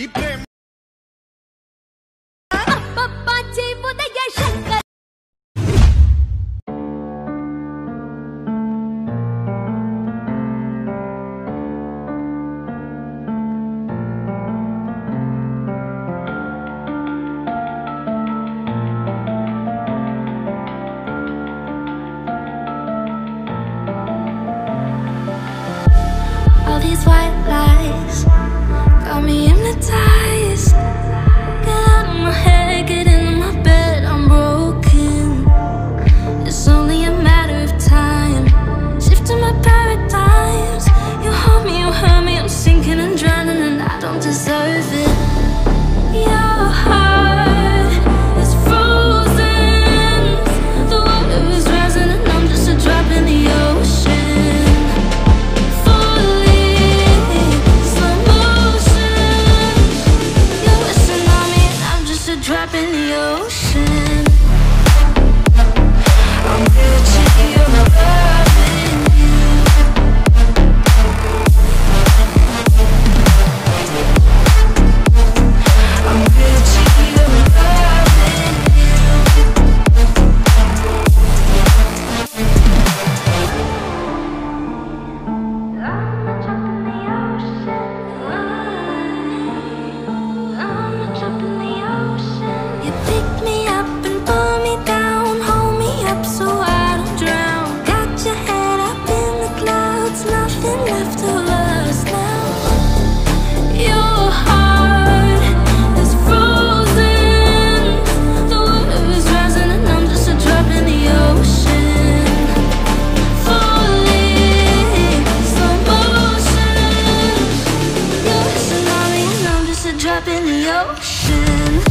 ఈ ప్రేమ All these white lies got me hypnotized. Get out of my head, get into my bed, I'm broken. It's only a matter of time, shifting my paradigms. You hold me, you hurt me, I'm sinking and drowning, and I don't deserve it. Your heart is frozen, the water is rising, and I'm just a drop in the ocean. Drop in the ocean. I'm reaching you, I'm loving you. I'm reaching you, I'm loving you. I'm a drop in the ocean. I'm a drop in the ocean. You pick me up and pull me down, hold me up so I don't drown. Got your head up in the clouds, nothing left of us now. Your heart is frozen, the water is rising, and I'm just a drop in the ocean. Falling, slow motion. You're a tsunami and I'm just a drop in the ocean.